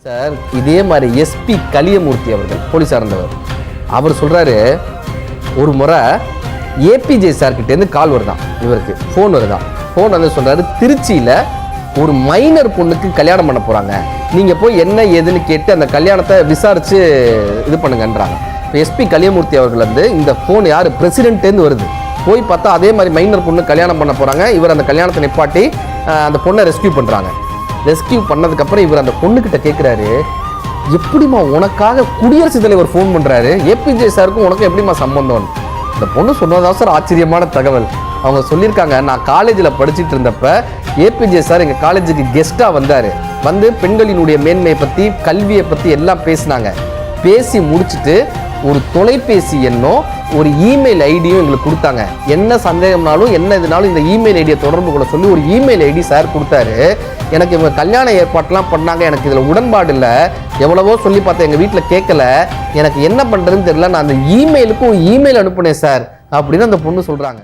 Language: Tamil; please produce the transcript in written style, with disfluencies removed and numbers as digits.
சார் இதே மாதிரி எஸ்பி கலியமூர்த்தி அவர்கள் போலீஸ் சார்ந்தவர் அவர் சொல்கிறாரு, ஒரு முறை ஏபிஜே சார்கிட்டேருந்து கால் வருதான், இவருக்கு ஃபோன் வருதான். ஃபோன் வந்து சொல்கிறாரு, திருச்சியில் ஒரு மைனர் பொண்ணுக்கு கல்யாணம் பண்ண போகிறாங்க, நீங்கள் போய் என்ன ஏதுன்னு கேட்டு அந்த கல்யாணத்தை விசாரித்து இது பண்ணுங்கன்றாங்க. இப்போ எஸ்பி கலியமூர்த்தி அவர்கள் வந்து இந்த ஃபோன் யார் பிரசிடென்ட்லேருந்து வருது. போய் பார்த்தா அதே மாதிரி மைனர் பொண்ணு கல்யாணம் பண்ண போகிறாங்க. இவர் அந்த கல்யாணத்தை நிப்பாட்டி அந்த பொண்ணை ரெஸ்கியூ பண்ணுறாங்க. ரெஸ்கியூ பண்ணதுக்கப்புறம் இவர் அந்த பொண்ணுக்கிட்ட கேட்குறாரு, எப்படிமா உனக்காக குடியரசுத் தலைவர் ஃபோன் பண்ணுறாரு, ஏபிஜே சாருக்கும் உனக்கும் எப்படிமா சம்பந்தம்? இந்த பொண்ணு சொன்னதான் சார் ஆச்சரியமான தகவல். அவங்க சொல்லியிருக்காங்க, நான் காலேஜில் படிச்சுட்டு இருந்தப்ப ஏபிஜே சார் எங்கள் காலேஜுக்கு கெஸ்ட்டாக வந்தார். வந்து பெண்களினுடைய மேன்மையை பற்றி கல்வியை பற்றி எல்லாம் பேசினாங்க. பேசி முடிச்சுட்டு ஒரு தொலைபேசி எண்ணோ ஒரு இமெயில் ஐடியும் எங்களுக்கு கொடுத்தாங்க. என்ன சந்தேகம்னாலும் என்ன இதுனாலும் இந்த இமெயில் ஐடியை தொடர்பு கொள்ள சொல்லி ஒரு இமெயில் ஐடி சார் கொடுத்தாரு. எனக்கு இவங்க கல்யாண ஏற்பாட்டெலாம் பண்ணாங்க, எனக்கு இதில் உடன்பாடு இல்லை, எவ்வளவோ சொல்லி பார்த்தேன், எங்கள் வீட்டில் கேட்கல, எனக்கு என்ன பண்ணுறதுன்னு தெரியல, நான் அந்த இமெயிலுக்கு ஒரு இமெயில் அனுப்புனேன் சார் அப்படின்னு அந்த பொண்ணு சொல்கிறாங்க.